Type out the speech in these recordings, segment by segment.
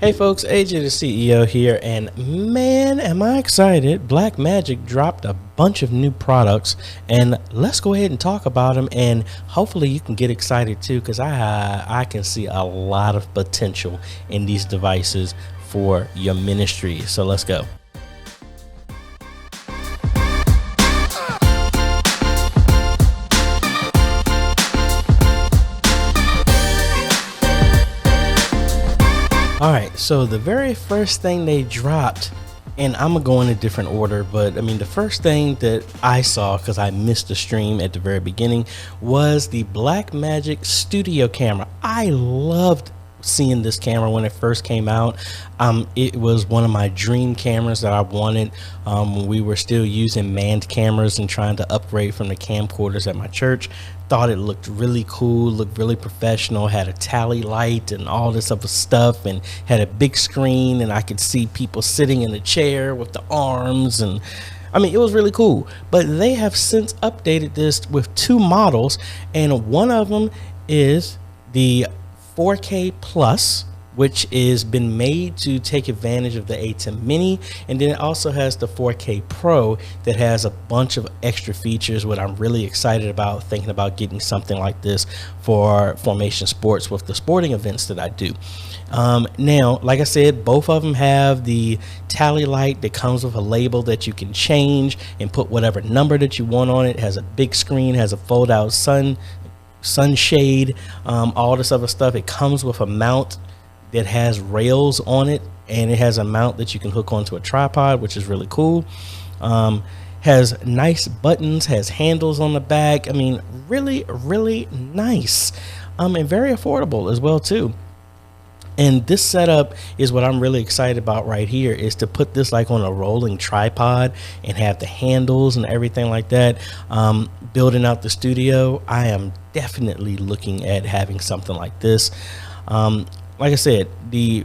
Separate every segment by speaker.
Speaker 1: Hey folks, AJ the CEO here, and man, am I excited. BlackMagic dropped a bunch of new products, and let's go ahead and talk about them, and hopefully you can get excited too, because I can see a lot of potential in these devices for your ministry. So let's go. All right, so the very first thing they dropped, and I'm gonna go in a different order, but I mean, the first thing that I saw, because I missed the stream at the very beginning, was the Blackmagic Studio camera. I loved seeing this camera when it first came out. It was one of my dream cameras that I wanted when we were still using manned cameras and trying to upgrade from the camcorders at my church. Thought it looked really cool, looked really professional, had a tally light and all this other stuff, and had a big screen, and I could see people sitting in the chair with the arms, and I mean, it was really cool. But they have since updated this with two models, and one of them is the 4K Plus, which is been made to take advantage of the A10 Mini, and then it also has the 4K Pro that has a bunch of extra features. What I'm really excited about, thinking about getting something like this for Formation Sports with the sporting events that I do. Now, like I said, both of them have the tally light that comes with a label that you can change and put whatever number that you want on it. It has a big screen, has a fold out sunshade, all this other stuff. It comes with a mount that has rails on it, and it has a mount that you can hook onto a tripod, which is really cool. Has nice buttons, has handles on the back. I mean, really nice, and very affordable as well too. And this setup is what I'm really excited about right here, is to put this like on a rolling tripod and have the handles and everything like that. Building out the studio, I am definitely looking at having something like this. Like I said, the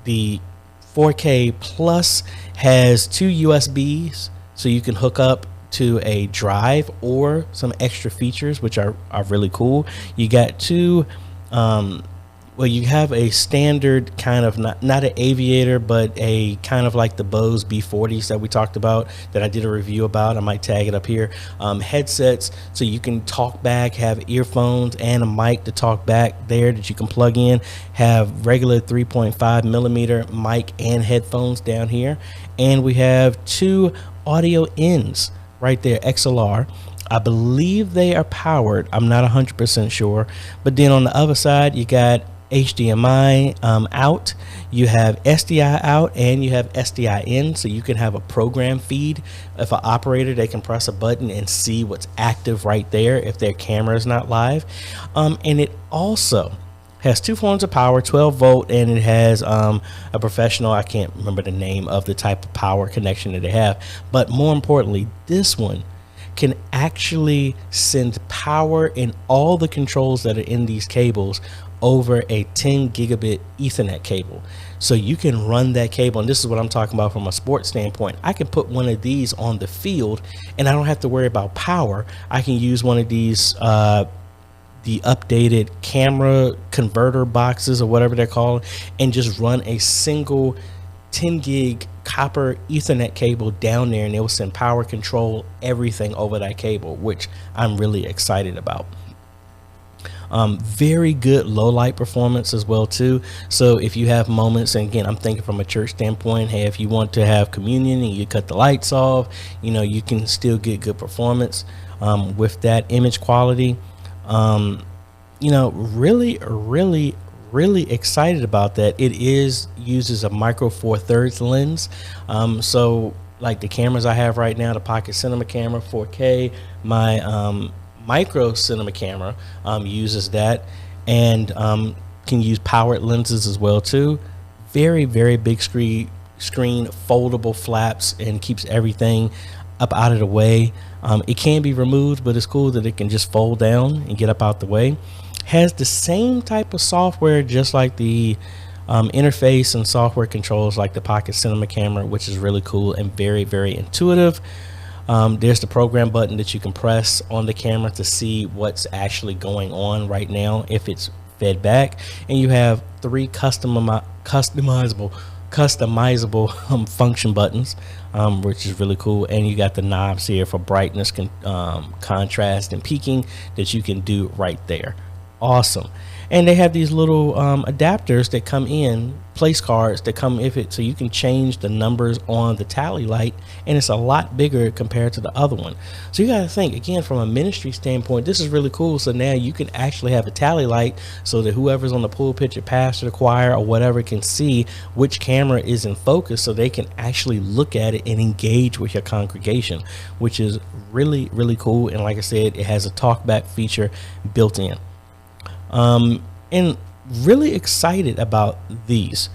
Speaker 1: 4K Plus has two USBs, so you can hook up to a drive or some extra features, which are really cool. You got two, well, you have a standard kind of, not an aviator, but a kind of like the Bose B40s that we talked about, that I did a review about. I might tag it up here. Headsets, so you can talk back, have earphones and a mic to talk back there that you can plug in. Have regular 3.5 millimeter mic and headphones down here. And we have two audio ins right there, XLR. I believe they are powered. I'm not 100% sure. But then on the other side, you got HDMI out, you have SDI out, and you have SDI in, so you can have a program feed. If an operator, they can press a button and see what's active right there if their camera is not live. And it also has two forms of power, 12 volt, and it has a professional, I can't remember the name of the type of power connection that they have, but more importantly, this one can actually send power in all the controls that are in these cables over a 10 gigabit Ethernet cable. So you can run that cable, and this is what I'm talking about from a sports standpoint. I can put one of these on the field and I don't have to worry about power. I can use one of these the updated camera converter boxes or whatever they're called, and just run a single 10 gig copper Ethernet cable down there, and it will send power, control everything over that cable, which I'm really excited about. Very good low light performance as well too. So if you have moments, and again, I'm thinking from a church standpoint, hey, if you want to have communion and you cut the lights off, you know, you can still get good performance with that image quality. You know, really excited about that. It uses a micro four thirds lens. So like the cameras I have right now, the Pocket Cinema camera 4K, my micro cinema camera uses that, and can use powered lenses as well too. Very big screen, foldable flaps, and keeps everything up out of the way. It can be removed, but it's cool that it can just fold down and get up out the way. Has the same type of software, just like the interface and software controls like the Pocket Cinema camera, which is really cool and very intuitive. There's the program button that you can press on the camera to see what's actually going on right now, if it's fed back, and you have 3 customizable function buttons, which is really cool. And you got the knobs here for brightness, contrast, and peaking that you can do right there. Awesome. And they have these little adapters that come in, place cards that come with it, so you can change the numbers on the tally light, and it's a lot bigger compared to the other one. So you got to think, again, from a ministry standpoint, this is really cool. So now you can actually have a tally light so that whoever's on the pulpit, your pastor, the choir, or whatever, can see which camera is in focus, so they can actually look at it and engage with your congregation, which is really, really cool. And like I said, it has a talkback feature built in. And really excited about these.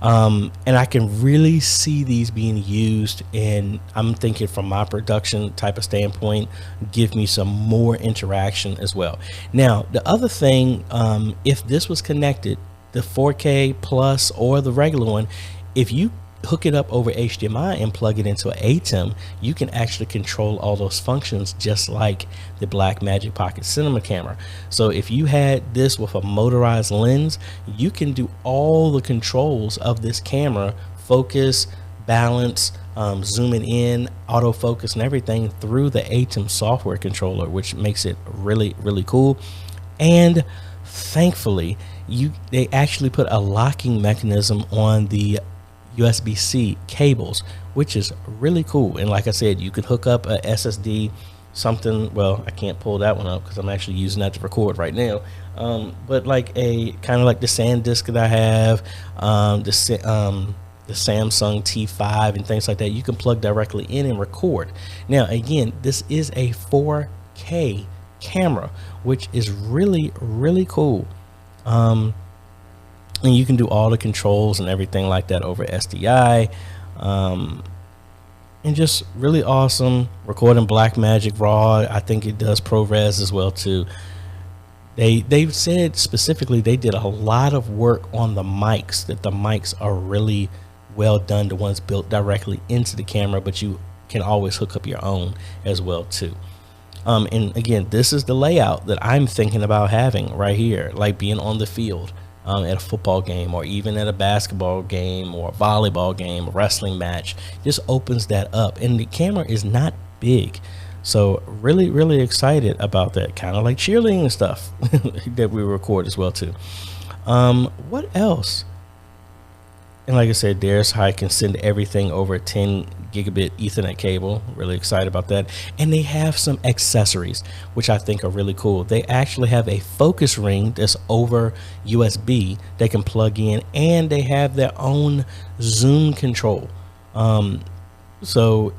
Speaker 1: And I can really see these being used, and I'm thinking from my production type of standpoint, give me some more interaction as well. Now, the other thing, if this was connected, the 4K plus or the regular one, if you hook it up over HDMI and plug it into an ATEM, you can actually control all those functions just like the Blackmagic Pocket Cinema camera. So if you had this with a motorized lens, you can do all the controls of this camera, focus, balance, zooming in, autofocus, and everything through the ATEM software controller, which makes it really, really cool. And thankfully, they actually put a locking mechanism on the USB-C cables, which is really cool. And like I said, you can hook up a SSD something. Well, I can't pull that one up because I'm actually using that to record right now, but like a kind of like the SanDisk that I have, the Samsung T5 and things like that, you can plug directly in and record. Now again, this is a 4K camera, which is really, really cool. And you can do all the controls and everything like that over SDI, and just really awesome. Recording Blackmagic RAW. I think it does ProRes as well too. They've said specifically they did a lot of work on the mics, that the mics are really well done, the ones built directly into the camera, but you can always hook up your own as well too. And again, this is the layout that I'm thinking about having right here, like being on the field. At a football game, or even at a basketball game, or a volleyball game, a wrestling match, just opens that up. And the camera is not big, so really, really excited about that. Kind of like cheerleading and stuff that we record as well too. What else? And like I said, there's how I can send everything over a 10 gigabit Ethernet cable. Really excited about that. And they have some accessories, which I think are really cool. They actually have a focus ring that's over USB they can plug in, and they have their own zoom control. So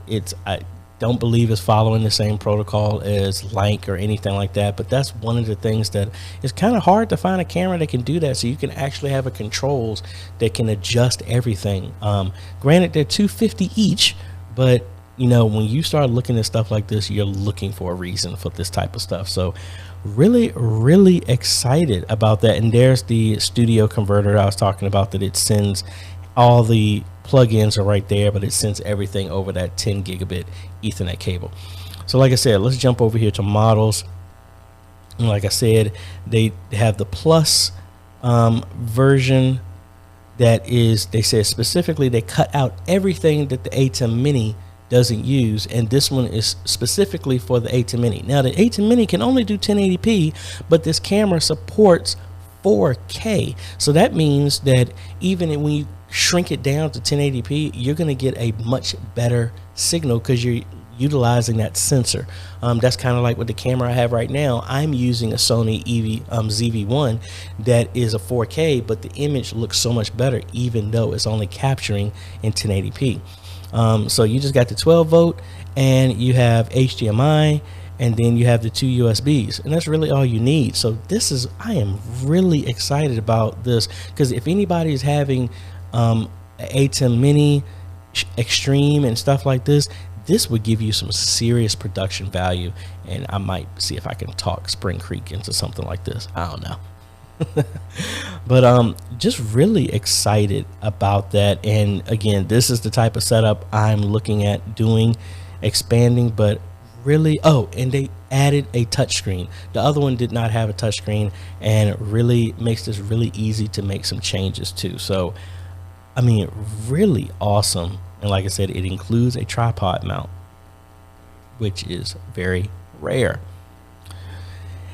Speaker 1: I don't believe it's following the same protocol as Lank or anything like that, but that's one of the things that is kind of hard to find a camera that can do that. So you can actually have a controls that can adjust everything. Granted, they're $250 each, but you know, when you start looking at stuff like this, you're looking for a reason for this type of stuff. So really, really excited about that. And there's the studio converter I was talking about, that it sends all the plugins are right there, but it sends everything over that 10 gigabit Ethernet cable. So like I said, let's jump over here to models. And like I said, they have the plus version that is, they said specifically they cut out everything that the ATEM Mini doesn't use, and this one is specifically for the ATEM Mini. Now the ATEM Mini can only do 1080p, but this camera supports 4K, so that means that even when you shrink it down to 1080p, you're going to get a much better signal because you're utilizing that sensor. That's kind of like with the camera I have right now. I'm using a Sony ZV-1 that is a 4K, but the image looks so much better even though it's only capturing in 1080p. So you just got the 12 volt, and you have HDMI, and then you have the 2 USBs, and that's really all you need. So I am really excited about this, because if anybody is having ATEM Mini Extreme and stuff like this, this would give you some serious production value. And I might see if I can talk Spring Creek into something like this. I don't know. But just really excited about that. And again, this is the type of setup I'm looking at doing, expanding, but really, oh, and they added a touchscreen. The other one did not have a touchscreen, and it really makes this really easy to make some changes too. So I mean, really awesome. And like I said, it includes a tripod mount, which is very rare.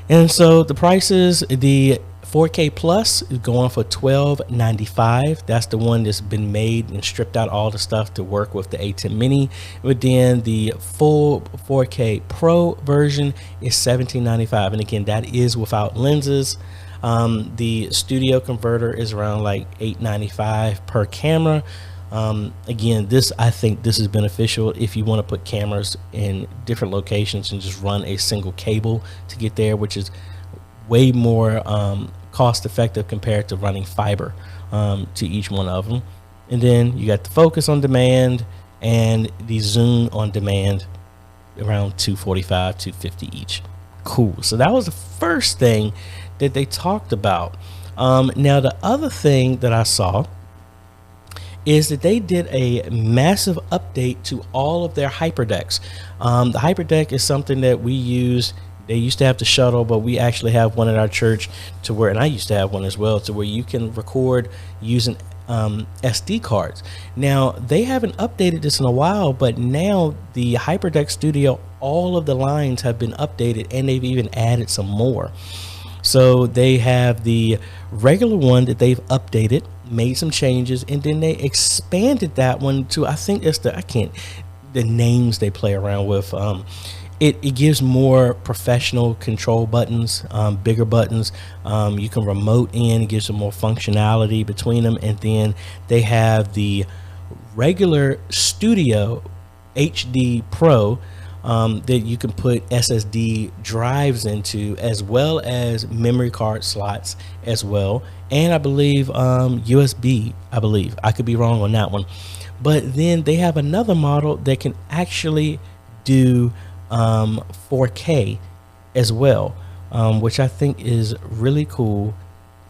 Speaker 1: And so the prices, the 4K Plus is going for $12.95. That's the one that's been made and stripped out all the stuff to work with the A10 Mini. But then the full 4K Pro version is $17.95. And again, that is without lenses. The studio converter is around like $8.95 per camera. Again, I think this is beneficial if you want to put cameras in different locations and just run a single cable to get there, which is way more cost effective compared to running fiber to each one of them. And then you got the focus on demand and the zoom on demand, around $245, $250 each. Cool. So that was the first thing that they talked about. Now the other thing that I saw is that they did a massive update to all of their HyperDecks. The HyperDeck is something that we use. They used to have the shuttle, but we actually have one at our church to where, and I used to have one as well, to where you can record using SD cards. Now they haven't updated this in a while, but now the HyperDeck Studio, all of the lines have been updated, and they've even added some more. So they have the regular one that they've updated, made some changes, and then they expanded that one to, I think it's the names they play around with. It gives more professional control buttons, bigger buttons. You can remote in, it gives some more functionality between them. And then they have the regular Studio HD Pro that you can put SSD drives into, as well as memory card slots as well. And I believe USB, I could be wrong on that one. But then they have another model that can actually do 4K as well, which I think is really cool.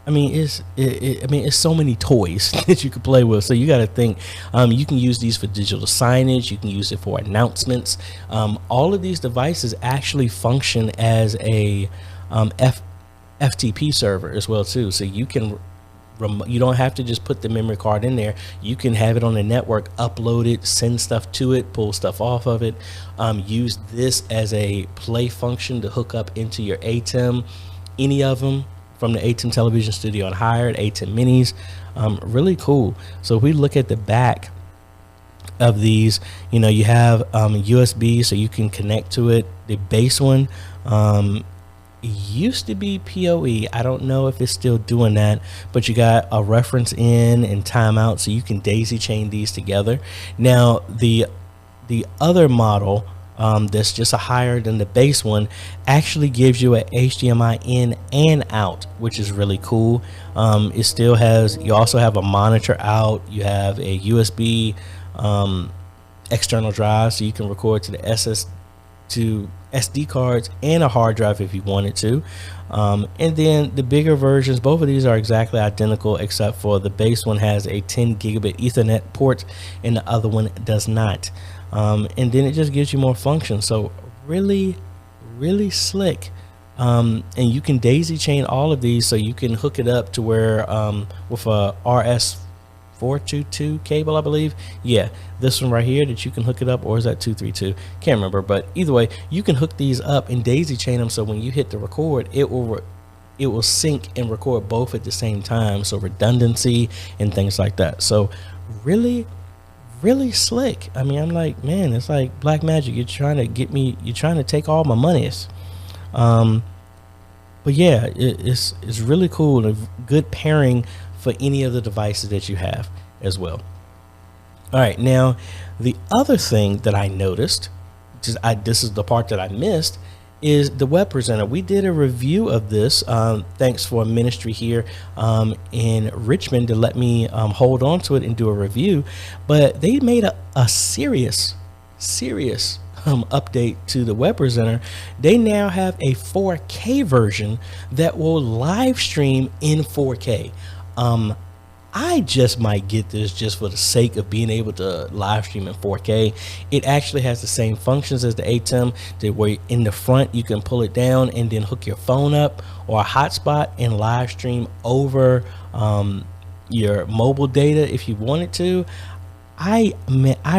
Speaker 1: I mean, it's so many toys that you can play with. So you got to think, you can use these for digital signage. You can use it for announcements. All of these devices actually function as a FTP server as well too. So you don't have to just put the memory card in there. You can have it on the network, upload it, send stuff to it, pull stuff off of it. Use this as a play function to hook up into your ATEM, any of them from the ATEM television studio and hired ATEM minis. Really cool. So if we look at the back of these, you have USB, so you can connect to it. The base one used to be PoE. I don't know if it's still doing that, but you got a reference in and timeout, so you can daisy chain these together. Now the other model that's just a higher than the base one actually gives you a HDMI in and out, which is really cool. It still has, you also have a monitor out, you have a USB external drive, so you can record to the SD cards and a hard drive if you wanted to. And then the bigger versions, both of these are exactly identical, except for the base one has a 10 gigabit Ethernet port and the other one does not. And then it just gives you more function. So really slick. And you can daisy chain all of these, so you can hook it up to where with a RS422 cable, I believe. Yeah, this one right here that you can hook it up, or is that 232? Can't remember, but either way, you can hook these up and daisy chain them, so when you hit the record, it will sync and record both at the same time, so redundancy and things like that. So really slick. I mean, I'm like, man, it's like BlackMagic. You're trying to take all my monies. But yeah, it's really cool, a good pairing for any of the devices that you have as well. All right, now the other thing that I noticed, this is the part that I missed, is the web presenter. We did a review of this. Thanks for ministry here in Richmond to let me hold on to it and do a review. But they made a serious update to the web presenter. They now have a 4K version that will live stream in 4K. I just might get this just for the sake of being able to live stream in 4K. It actually has the same functions as the ATEM, that where in the front you can pull it down and then hook your phone up or a hotspot and live stream over your mobile data if you wanted to. I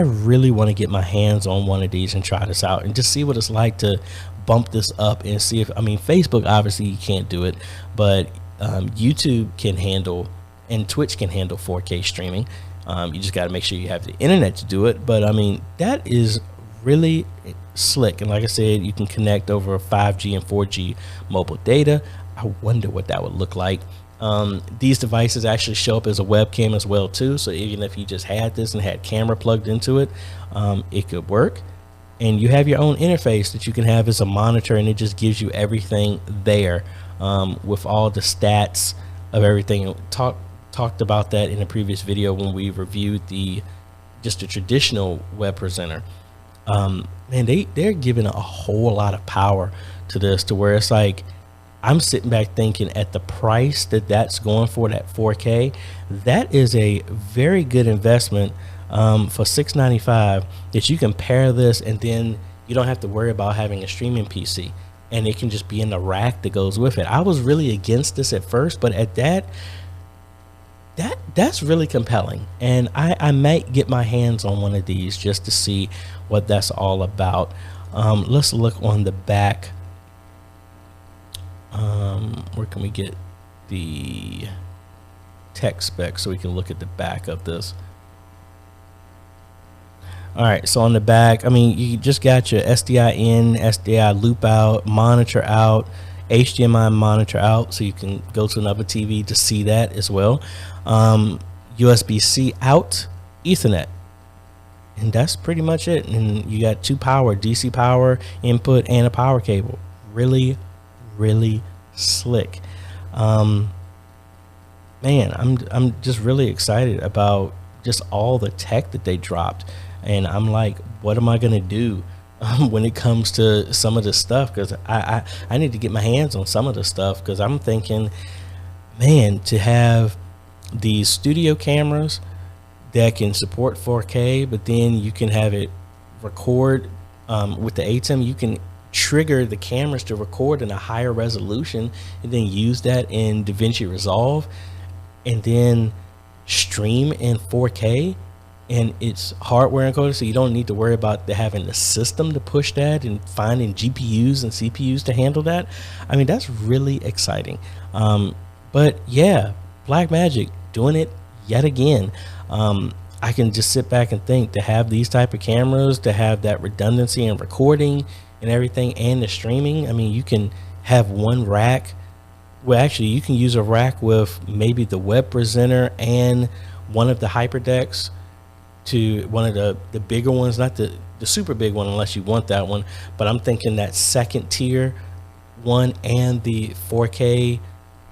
Speaker 1: really want to get my hands on one of these and try this out and just see what it's like to bump this up and see if, I mean, Facebook obviously you can't do it, but YouTube can handle, and Twitch can handle 4K streaming. You just got to make sure you have the internet to do it. But I mean, that is really slick. And like I said, you can connect over 5G and 4G mobile data. I wonder what that would look like. These devices actually show up as a webcam as well too. So even if you just had this and had camera plugged into it, it could work. And you have your own interface that you can have as a monitor, and it just gives you everything there with all the stats of everything. Talked about that in a previous video when we reviewed just a traditional web presenter. Man, they're giving a whole lot of power to this, to where it's like, I'm sitting back thinking, at the price that's going for, that 4K, that is a very good investment for $695, that you can pair this, and then you don't have to worry about having a streaming PC, and it can just be in the rack that goes with it. I was really against this at first, but at that's really compelling, and I might get my hands on one of these just to see what that's all about. Let's look on the back. Where can we get the tech specs so we can look at the back of this? All right, so on the back, I mean, you just got your SDI in, SDI loop out, monitor out, HDMI monitor out, so you can go to another TV to see that as well. USB-C out, Ethernet, and that's pretty much it. And you got 2 power, DC power input, and a power cable. Really slick. Man, I'm just really excited about just all the tech that they dropped, and I'm like, what am I gonna do when it comes to some of this stuff? Because I need to get my hands on some of the stuff, because I'm thinking, man, to have these studio cameras that can support 4K, but then you can have it record with the ATEM. You can trigger the cameras to record in a higher resolution, and then use that in DaVinci Resolve, and then stream in 4K, and it's hardware encoded, so you don't need to worry about having the system to push that and finding GPUs and CPUs to handle that. I mean, that's really exciting. But yeah, BlackMagic doing it yet again. I can just sit back and think, to have these type of cameras, to have that redundancy and recording and everything, and the streaming. I mean, you can have one rack. Well, actually, you can use a rack with maybe the web presenter and one of the HyperDecks, to one of the bigger ones, not the super big one unless you want that one, but I'm thinking that second tier one, and the 4K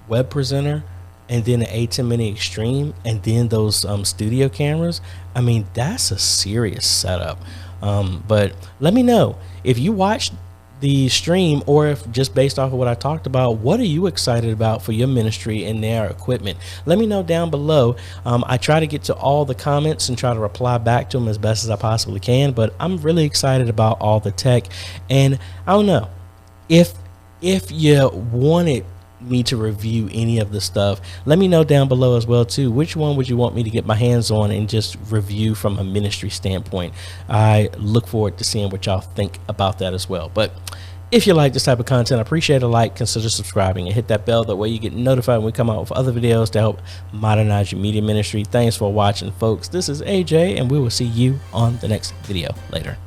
Speaker 1: web presenter, and then an ATEM Mini Extreme, and then those studio cameras. I mean, that's a serious setup. But let me know if you watched the stream, or if just based off of what I talked about, what are you excited about for your ministry and their equipment? Let me know down below. I try to get to all the comments and try to reply back to them as best as I possibly can, but I'm really excited about all the tech. And I don't know, if you wanted me to review any of the stuff, let me know down below as well too. Which one would you want me to get my hands on and just review from a ministry standpoint? I look forward to seeing what y'all think about that as well. But if you like this type of content, I appreciate a like, consider subscribing, and hit that bell. That way you get notified when we come out with other videos to help modernize your media ministry. Thanks for watching, folks. This is AJ, and we will see you on the next video. Later.